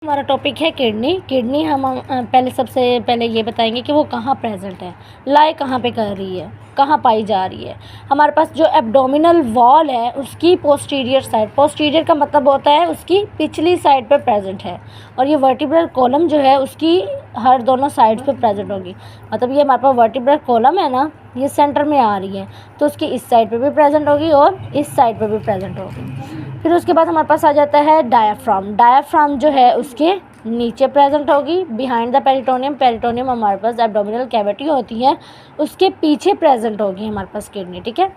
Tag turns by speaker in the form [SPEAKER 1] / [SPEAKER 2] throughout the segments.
[SPEAKER 1] हमारा टॉपिक है kidney. Kidney हम पहले सबसे पहले ये बताएंगे कि वो कहाँ प्रेजेंट है, लाई कहाँ पे कर रही है, कहाँ पाई जा रही है। हमारे पास जो एब्डोमिनल वॉल है उसकी पोस्टीरियर साइड, पोस्टीरियर का मतलब होता है उसकी पिछली साइड पे प्रेजेंट है, और ये वर्टिब्रल कॉलम जो है उसकी हर दोनों साइड्स पे प्रेजेंट होगी। मतलब ये हमारे पास वर्टिब्रल कॉलम है ना, ये सेंटर में आ रही है तो उसकी इस साइड पे भी प्रेजेंट होगी और इस साइड पे भी प्रेजेंट होगी। फिर उसके बाद हमारे पास आ जाता है डायाफ्राम। डायाफ्राम जो है उसके नीचे प्रेजेंट होगी, बिहाइंड द पेरिटोनियम। पेरिटोनियम हमारे पास एब्डोमिनल कैविटी होती है, उसके पीछे प्रेजेंट होगी हमारे पास किडनी। ठीक है,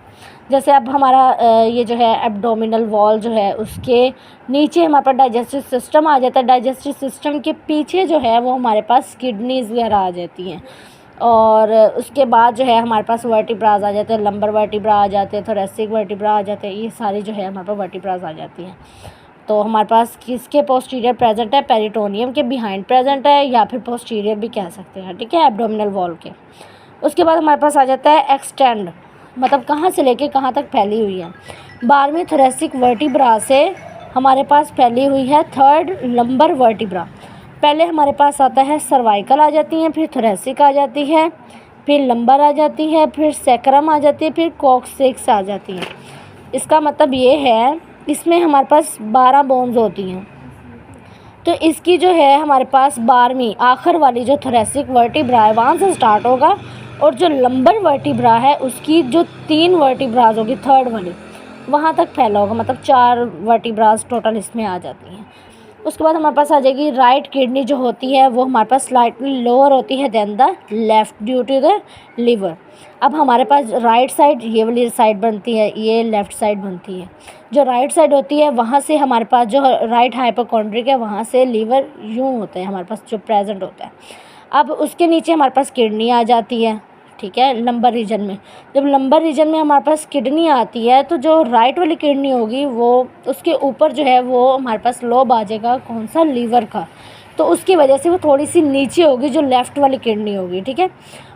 [SPEAKER 1] जैसे अब हमारा ये जो है एब्डोमिनल वॉल जो है उसके नीचे हमारे पास डाइजेस्टिव सिस्टम आ जाता है। डाइजेस्टिव सिस्टम के पीछे जो है वो हमारे पास किडनीज वगैरह आ जाती हैं, और उसके बाद जो है हमारे पास वर्टिब्राज आ जाते हैं, लंबर वर्टिब्रा आ जाते हैं, थोरेसिक वर्टिब्रा आ जाते हैं। ये सारी जो है हमारे पास वर्टिब्राज आ जाती हैं। तो हमारे पास किसके पोस्टीरियर प्रेजेंट है, पेरिटोनियम के बिहाइंड प्रेजेंट है, या फिर पोस्टीरियर भी कह सकते हैं। ठीक है, एब्डोमिनल वॉल के। उसके बाद हमारे पास आ जाता है एक्सटेंड, मतलब कहाँ से लेके कहाँ तक फैली हुई है। 12वीं थोरेसिक वर्टिब्रा से हमारे पास फैली हुई है थर्ड लंबर वर्टिब्रा। पहले हमारे पास आता है सर्वाइकल आ जाती हैं, फिर थोरेसिक आ जाती है, फिर लंबर आ जाती है, फिर सैक्रम आ जाती है, फिर कॉक्सिक्स आ जाती हैं। इसका मतलब ये है इसमें हमारे पास 12 बोन्स होती हैं। तो इसकी जो है हमारे पास 12वीं आखिर वाली जो थोरेसिक वर्टिब्रा है वहाँ से स्टार्ट होगा, और जो लंबर वर्टिब्रा है उसकी जो 3 वर्टिब्राज होगी थर्ड वाली वहाँ तक फैला होगा। मतलब 4 वर्टिब्राज टोटल इसमें आ जाती हैं। उसके बाद हमारे पास आ जाएगी राइट किडनी जो होती है वो हमारे पास स्लाइटली लोअर होती है than the left due to the liver. अब हमारे पास राइट साइड ये वाली साइड बनती है, ये लेफ़्ट साइड बनती है। जो राइट साइड होती है वहाँ से हमारे पास जो राइट हाइपोकॉन्ड्रिक है वहाँ से लीवर यूँ होता है हमारे पास जो प्रेजेंट होता है। अब उसके नीचे हमारे पास किडनी आ जाती है। ठीक है, लंबर रीजन में। जब लंबर रीजन में हमारे पास किडनी आती है तो जो राइट वाली किडनी होगी वो उसके ऊपर जो है वो हमारे पास लोब आ जाएगा, कौन सा, लीवर का। तो उसकी वजह से वो थोड़ी सी नीचे होगी जो लेफ़्ट वाली किडनी होगी। ठीक है,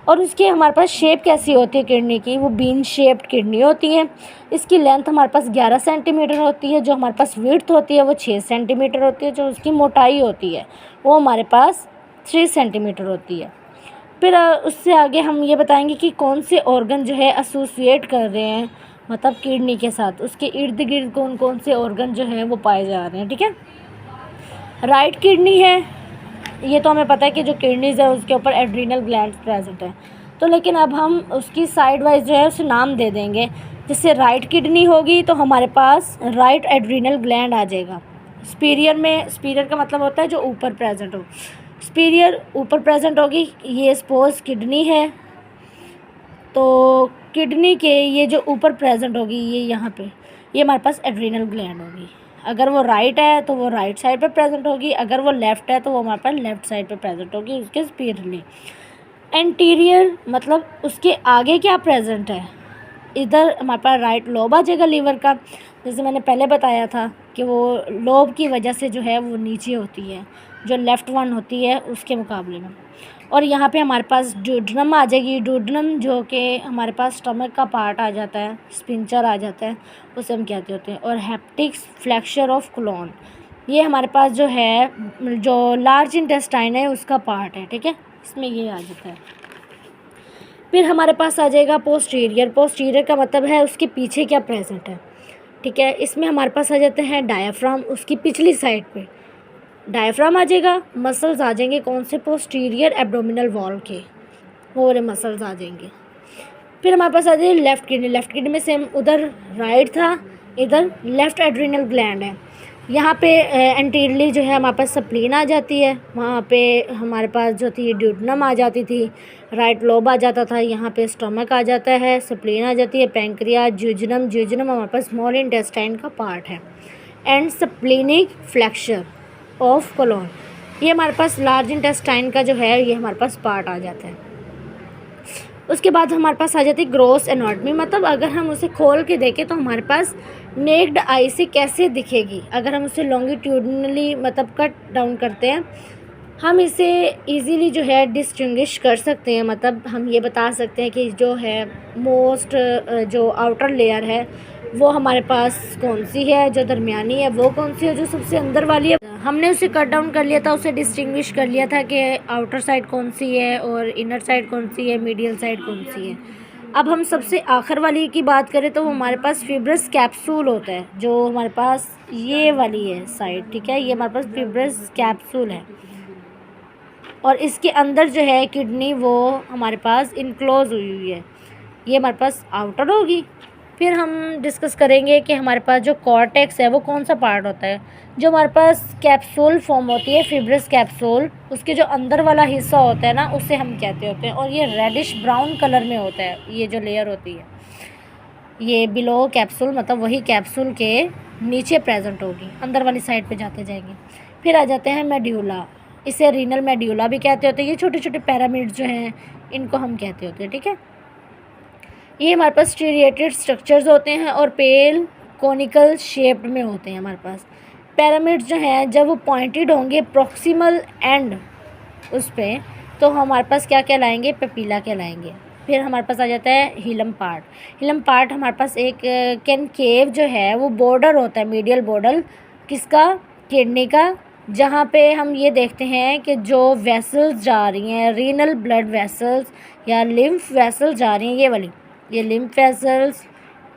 [SPEAKER 1] और उसकी हमारे पास शेप कैसी होती है किडनी की, वो बीन शेप्ड किडनी होती है। इसकी लेंथ हमारे पास 11 सेंटीमीटर होती है। जो हमारे पास विड्थ होती है वो 6 सेंटीमीटर होती है। जो उसकी मोटाई होती है वो हमारे पास 3 सेंटीमीटर होती है। फिर उससे आगे हम ये बताएंगे कि कौन से ऑर्गन जो है एसोसिएट कर रहे हैं मतलब किडनी के साथ, उसके इर्द गिर्द कौन कौन से ऑर्गन जो हैं वो पाए जा रहे हैं। ठीक है, राइट किडनी है, ये तो हमें पता है कि जो किडनीज है उसके ऊपर एड्रीनल ग्लैंड्स प्रेजेंट है। तो लेकिन अब हम उसकी साइड वाइज जो है उसे नाम दे देंगे। जैसे राइट किडनी होगी तो हमारे पास राइट एड्रीनल ग्लैंड आ जाएगा। सुपीरियर में, सुपीरियर का मतलब होता है जो ऊपर प्रेजेंट हो, सुपीरियर ऊपर प्रेजेंट होगी। ये सपोज किडनी है तो किडनी के ये जो ऊपर प्रेजेंट होगी ये यहाँ पे, ये हमारे पास एड्रीनल ग्लैंड होगी। अगर वो राइट है तो वो राइट साइड पे प्रेजेंट होगी, अगर वो लेफ़्ट है तो वो हमारे पास लेफ़्ट साइड पे प्रेजेंट होगी उसके सुपीरियरली। एंटीरियर मतलब उसके आगे क्या प्रेजेंट है, इधर हमारे पास राइट लोब आ जाएगा लीवर का। जैसे मैंने पहले बताया था कि वो लोब की वजह से जो है वो नीचे होती है जो लेफ़्ट वन होती है उसके मुकाबले में। और यहाँ पे हमारे पास ड्यूडेनम आ जाएगी। ड्यूडेनम जो कि हमारे पास स्टमक का पार्ट आ जाता है, स्पिंचर आ जाता है, उसे हम कहते होते हैं। और हेप्टिक्स फ्लेक्चर ऑफ कोलोन, ये हमारे पास जो है जो लार्ज इंटेस्टाइन है उसका पार्ट है। ठीक है, इसमें ये आ जाता है। फिर हमारे पास आ जाएगा पोस्टीरियर। पोस्टीरियर का मतलब है उसके पीछे क्या प्रेजेंट है। ठीक है, इसमें हमारे पास आ जाते हैं डायाफ्राम, उसकी पिछली साइड पे डायाफ्राम आ जाएगा। मसल्स आ जाएंगे कौन से, पोस्टीरियर एब्डोमिनल वॉल के, वो वाले मसल्स आ जाएंगे। फिर हमारे पास आ जाएगी लेफ़्ट किडनी। लेफ़्ट किडनी में सेम उधर राइट था, इधर लेफ़्ट एड्रीनल ग्लैंड है। यहाँ पे एंटीरियरली जो है हमारे पास स्प्लीन आ जाती है, वहाँ पे हमारे पास जो थी ड्यूडेनम आ जाती थी, राइट लोब आ जाता था, यहाँ पे स्टमक आ जाता है, स्प्लीन आ जाती है, पैंक्रियाज, ज्यूजेनम। ज्यूजेनम हमारे पास स्मॉल इंटेस्टाइन का पार्ट है। And splenic flexure of colon, ये हमारे पास लार्ज इंटेस्टाइन का जो है ये हमारे पास पार्ट आ जाता है। उसके बाद हमारे पास आ जाती है ग्रॉस एनाटॉमी, मतलब अगर हम उसे खोल के देखें तो हमारे पास नेक्ड आई से कैसे दिखेगी। अगर हम उसे लॉन्गिट्यूडनली मतलब कट डाउन करते हैं, हम इसे इजीली जो है डिस्टिंग्विश कर सकते हैं। मतलब हम ये बता सकते हैं कि जो है मोस्ट जो आउटर लेयर है वो हमारे पास कौन सी है, जो दरमियानी है वो कौन सी है, जो सबसे अंदर वाली है हमने उसे कट डाउन कर लिया था, उसे डिस्टिंग्विश कर लिया था कि आउटर साइड कौन सी है और इनर साइड कौन सी है, मीडियल साइड कौन सी है। अब हम सबसे आखिर वाली की बात करें तो हमारे पास फिब्रस कैप्सूल होता है, जो हमारे पास ये वाली है साइड, ठीक है। ये हमारे पास फिब्रस कैप्सूल है और इसके अंदर जो है किडनी वो हमारे पास इनक्लोज हुई हुई है। ये हमारे पास आउटर होगी। फिर हम डिस्कस करेंगे कि हमारे पास जो कॉर्टेक्स है वो कौन सा पार्ट होता है। जो हमारे पास कैप्सूल फॉर्म होती है, फिब्रस कैप्सूल, उसके जो अंदर वाला हिस्सा होता है ना, उसे हम कहते होते हैं, और ये रेडिश ब्राउन कलर में होता है। ये जो लेयर होती है ये बिलो कैप्सूल, मतलब वही कैप्सूल के नीचे प्रेजेंट होगी, अंदर वाली साइड पे जाते जाएंगे। फिर आ जाते हैं मेड्यूला, इसे रीनल मेड्यूला भी कहते होते हैं। ये छोटे छोटे पिरामिड जो हैं इनको हम कहते होते हैं, ठीक है। ये हमारे पास स्टीरिएटेड स्ट्रक्चर्स होते हैं और पेल कोनिकल शेप्ड में होते हैं हमारे पास। पिरामिड जो हैं जब वो पॉइंटेड होंगे प्रॉक्सिमल एंड उस पर, तो हमारे पास क्या कहलाएंगे, पेपिला कहलाएंगे। फिर हमारे पास आ जाता है हिलम पार्ट। हिलम पार्ट हमारे पास एक कनकेव जो है वो बॉर्डर होता है, मीडियल बॉर्डर किसका, किडनी का, जहाँ पे हम ये देखते हैं कि जो वेसल्स जा रही हैं, रीनल ब्लड वेसल्स या लिम्फ वेसल्स जा रही हैं, ये वाली, ये लिम्फ वेसल्स,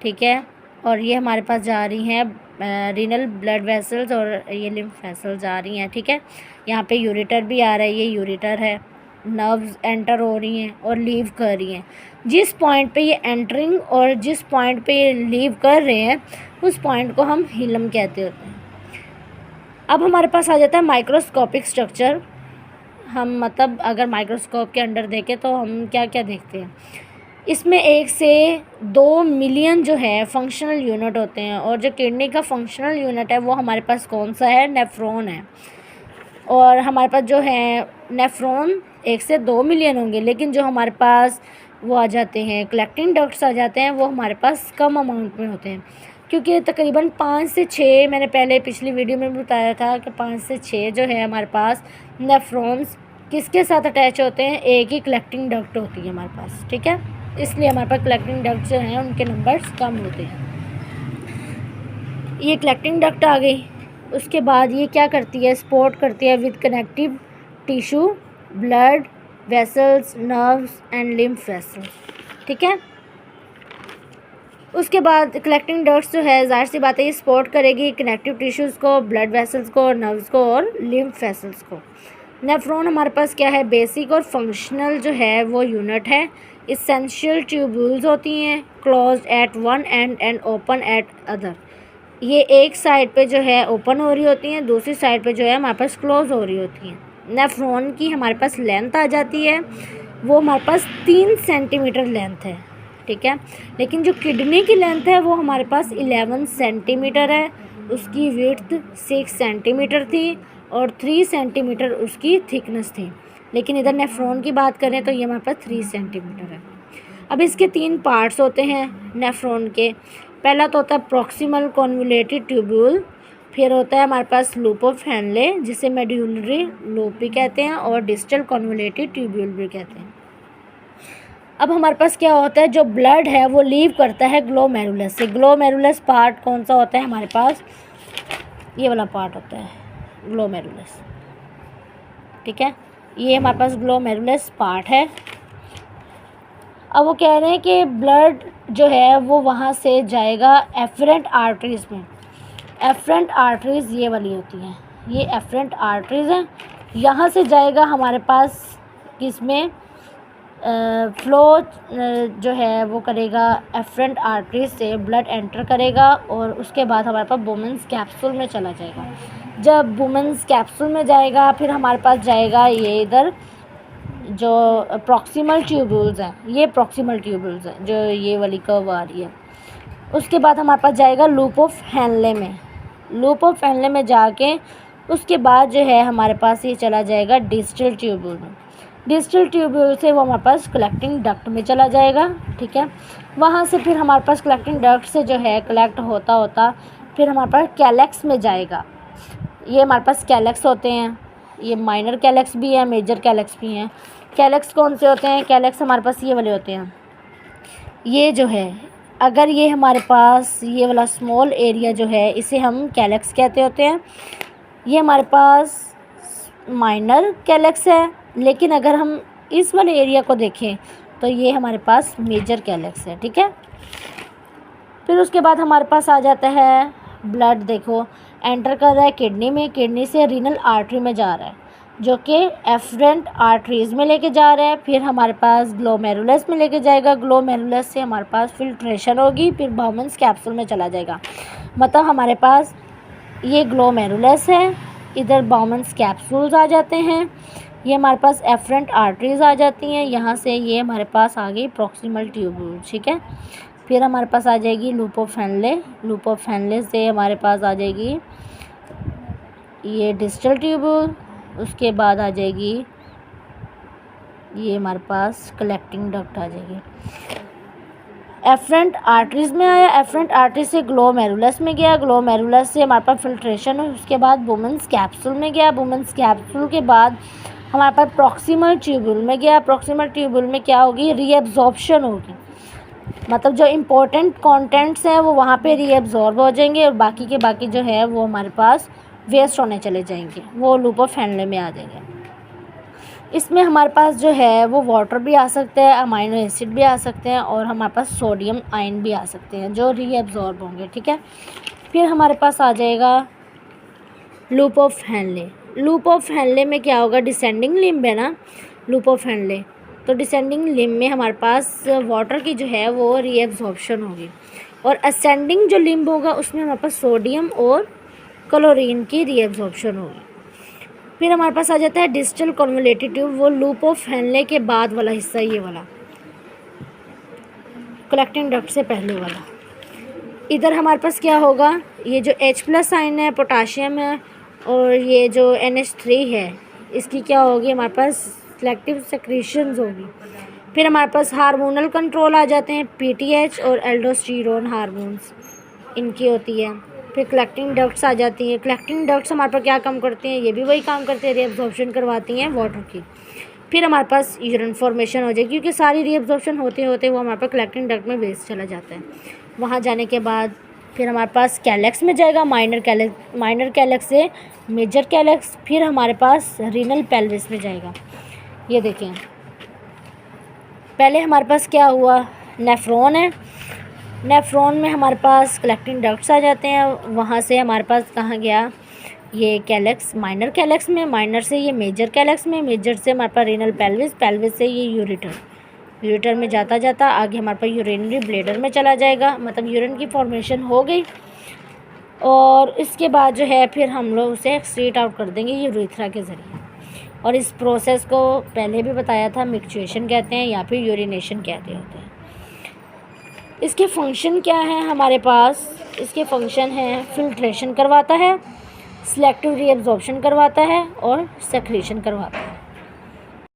[SPEAKER 1] ठीक है। और ये हमारे पास जा रही हैं रीनल ब्लड वेसल्स और ये लिम्फ वेसल्स जा रही हैं, ठीक है। यहाँ पे यूरेटर भी आ रहा है, ये यूरेटर है। नर्व्स एंटर हो रही हैं और लीव कर रही हैं। जिस पॉइंट पे ये एंटरिंग और जिस पॉइंट पे ये लीव कर रहे हैं उस पॉइंट को हम हिलम कहते होते हैं। अब हमारे पास आ जाता है माइक्रोस्कोपिक स्ट्रक्चर। हम मतलब अगर माइक्रोस्कोप के अंडर देखें तो हम क्या क्या देखते हैं, इसमें 1 से 2 मिलियन जो है फंक्शनल यूनिट होते हैं। और जो किडनी का फंक्शनल यूनिट है वो हमारे पास कौन सा है, नेफ्रॉन है। और हमारे पास जो है नेफ्रॉन 1 से 2 मिलियन होंगे, लेकिन जो हमारे पास वो आ जाते हैं कलेक्टिंग डक्ट्स आ जाते हैं, वो हमारे पास कम अमाउंट में होते हैं, क्योंकि तकरीबन 5 से 6, मैंने पहले पिछली वीडियो में बताया था कि 5 से 6 जो है हमारे पास नेफ्रॉन्स किसके साथ अटैच होते हैं, एक ही कलेक्टिंग डक्ट होती है हमारे पास, ठीक है। इसलिए हमारे पास कलेक्टिंग डक्ट जो हैं उनके नंबर्स कम होते हैं। ये कलेक्टिंग डक्ट आ गई। उसके बाद ये क्या करती है, सपोर्ट करती है with connective tissue, blood vessels, nerves and lymph vessels, ठीक है। उसके बाद कलेक्टिंग डक्ट्स जो है ज़ाहिर सी बात है ये सपोर्ट करेगी कनेक्टिव टिश्यूज़ को, ब्लड वेसल्स को, नर्व्स को और लिम्फ वेसल्स को। नेफ्रॉन हमारे पास क्या है, बेसिक और फंक्शनल जो है वो यूनिट है। इसेंशियल ट्यूब्यूल्स होती हैं, closed eight one and and open at other. ये एक साइड पे जो है ओपन हो रही होती हैं, दूसरी साइड पे जो है हमारे पास क्लोज हो रही होती हैं। नेफ्रॉन की हमारे पास लेंथ आ जाती है, वो हमारे पास 3 सेंटीमीटर लेंथ है, ठीक है। लेकिन जो किडनी की लेंथ है वो हमारे पास 11 सेंटीमीटर है, उसकी विड्थ 6 सेंटीमीटर थी और 3 सेंटीमीटर उसकी थिकनेस थी। लेकिन इधर नेफ्रॉन की बात करें तो ये हमारे पास 3 सेंटीमीटर है। अब इसके 3 पार्ट्स होते हैं नेफ्रॉन के। पहला तो होता है प्रॉक्सिमल कॉन्वोल्यूटेड ट्यूब्यूल, फिर होता है हमारे पास लूप ऑफ हेनले जिसे मेड्यूलरी लूप भी कहते हैं और डिस्टल कॉन्वोल्यूटेड ट्यूब्यूल भी कहते हैं। अब हमारे पास क्या होता है, जो ब्लड है वो लीव करता है ग्लोमेरुलस से। ग्लोमेरुलस पार्ट कौन सा होता है हमारे पास, ये वाला पार्ट होता है ग्लोमेरुलस, ठीक है। ये हमारे पास ग्लोमेरुलस पार्ट है। अब वो कह रहे हैं कि ब्लड जो है वो वहाँ से जाएगा एफरेंट आर्टरीज़ में। एफरेंट आर्टरीज़ ये वाली होती हैं, ये एफरेंट आर्टरीज़ हैं। यहाँ से जाएगा हमारे पास किसमें, फ्लो जो है वो करेगा एफरेंट आर्टरीज से, ब्लड एंटर करेगा और उसके बाद हमारे पास वुमेन्स कैप्सूल में चला जाएगा। जब वुमेन्स कैप्सूल में जाएगा फिर हमारे पास जाएगा ये इधर जो प्रॉक्सिमल ट्यूब्यूल्स हैं, ये प्रॉक्सिमल ट्यूब्यूल्स हैं जो ये वाली कर्व आ रही है। उसके बाद हमारे पास जाएगा लूप ऑफ हेनले में। लूप ऑफ हेनले में जाके उसके बाद जो है हमारे पास ये चला जाएगा डिस्टल ट्यूब्यूल में। डिस्टल ट्यूब्यूल से वो हमारे पास कलेक्टिंग डक्ट में चला जाएगा, ठीक है। वहाँ से फिर हमारे पास कलेक्टिंग डक्ट से जो है कलेक्ट होता होता फिर हमारे पास कैलेक्स में जाएगा। ये हमारे पास कैलेक्स होते हैं, ये माइनर कैलेक्स भी है, मेजर कैलेक्स भी हैं। कैलेक्स कौन से होते हैं, कैलेक्स हमारे पास ये वाले होते हैं। ये जो है अगर ये हमारे पास ये वाला स्मॉल एरिया जो है इसे हम कैलेक्स कहते होते हैं। ये हमारे पास माइनर कैलेक्स है, लेकिन अगर हम इस वाले एरिया को देखें तो ये हमारे पास मेजर कैलेक्स है, ठीक है। फिर उसके बाद हमारे पास आ जाता है ब्लड, देखो एंटर कर रहा है किडनी में, किडनी से रीनल आर्टरी में जा रहा है, जो कि एफरेंट आर्टरीज़ में लेके जा रहा है। फिर हमारे पास ग्लोमेरुलस में लेके जाएगा, ग्लोमेरुलस से हमारे पास फिल्ट्रेशन होगी, फिर बाउमन्स कैप्सूल में चला जाएगा। मतलब हमारे पास ये ग्लोमेरुलस है, इधर बाउमन्स कैप्सूल्स आ जाते हैं, ये हमारे पास एफरेंट आर्टरीज़ आ जाती हैं, यहाँ से ये हमारे पास आ गई प्रॉक्सिमल ट्यूब्यूल, ठीक है। फिर हमारे पास आ जाएगी loop of Henle, loop of Henle से हमारे पास आ जाएगी ये डिस्टल ट्यूब्यूल, उसके बाद आ जाएगी ये हमारे पास कलेक्टिंग डक्ट आ जाएगी। एफरेंट आर्टरीज़ में आया, एफरेंट आर्टरी से ग्लोमेरुलस में गया, ग्लोमेरुलस से हमारे पास फिल्ट्रेशन, उसके बाद वुमेन्स कैप्सूल में गया, वुमेन्स कैप्सूल के बाद हमारे पास प्रॉक्सिमल ट्यूब्यूल में गया। प्रॉक्सिमल ट्यूब्यूल में क्या होगी, रीएब्जॉर्प्शन होगी, मतलब जो इम्पोर्टेंट कंटेंट्स हैं वो वहाँ पे रीएब्जॉर्ब हो जाएंगे और बाकी के बाकी जो है वो हमारे पास वेस्ट होने चले जाएंगे, वो लूप ऑफ हेनले में आ जाएंगे। इसमें हमारे पास जो है वो वाटर भी आ सकता है, अमाइनो एसिड भी आ सकते हैं और हमारे पास सोडियम आयन भी आ सकते हैं जो रीएब्जॉर्ब होंगे, ठीक है। फिर हमारे पास आ जाएगा loop of Henle. Loop of Henle में क्या होगा, डिसेंडिंग लिम्ब है ना लूप ऑफ हेनले, तो डिसेंडिंग लिम्ब में हमारे पास वाटर की जो है वो रीएब्जॉर्प्शन होगी और असेंडिंग जो लिम्ब होगा उसमें हमारे पास सोडियम और क्लोरीन की रीएब्जॉर्प्शन होगी। फिर हमारे पास आ जाता है डिस्टल कन्वोल्यूटेड ट्यूब, वो लूप ऑफ हेनले के बाद वाला हिस्सा, ये वाला कलेक्टिंग डक्ट से पहले वाला। इधर हमारे पास क्या होगा, ये जो H+ आयन है, पोटाशियम है, और ये जो NH3 है, इसकी क्या होगी, हमारे पास सिलेक्टिव सेक्रीशंस होगी। फिर हमारे पास हार्मोनल कंट्रोल आ जाते हैं, PTH और एल्डोस्टेरोन हार्मोन्स इनकी होती है। फिर कलेक्टिंग डक्ट्स आ जाती हैं, कलेक्टिंग डक्ट्स हमारे पास क्या काम करती हैं, ये भी वही काम करते हैं, रीअब्जॉर्प्शन करवाती हैं वाटर की। फिर हमारे पास यूरिन फॉर्मेशन हो जाएगी, क्योंकि सारी रीअब्जॉर्प्शन होते होते वो हमारे पास कलेक्टिंग डक्ट में वेस्ट चला जाता है। वहाँ जाने के बाद फिर हमारे पास कैलेक्स में जाएगा, माइनर कैलेक्स से मेजर कैलेक्स, फिर हमारे पास रीनल पेल्विस में जाएगा। ये देखें, पहले हमारे पास क्या हुआ, नेफ्रॉन है, नेफ्रॉन में हमारे पास कलेक्टिंग डक्ट्स आ जाते हैं, वहाँ से हमारे पास कहाँ गया, ये कैलेक्स, माइनर कैलेक्स में, माइनर से ये मेजर कैलेक्स में, मेजर से हमारे पास रीनल पेल्विस, पेल्विस से ये यूरेटर में जाता जाता आगे हमारे पास यूरिनरी ब्लैडर में चला जाएगा, मतलब यूरिन की फॉर्मेशन हो गई। और इसके बाद जो है फिर हम लोग उसे एक्सक्रीट आउट कर देंगे यूरेथ्रा के ज़रिए। और इस प्रोसेस को पहले भी बताया था, मिक्सचुएशन कहते हैं या फिर यूरिनेशन कहते होते हैं। इसके फंक्शन क्या है हमारे पास, इसके फंक्शन है फिल्ट्रेशन करवाता है, सिलेक्टिव रीअब्जॉर्प्शन करवाता है और सेक्रेशन करवाता है।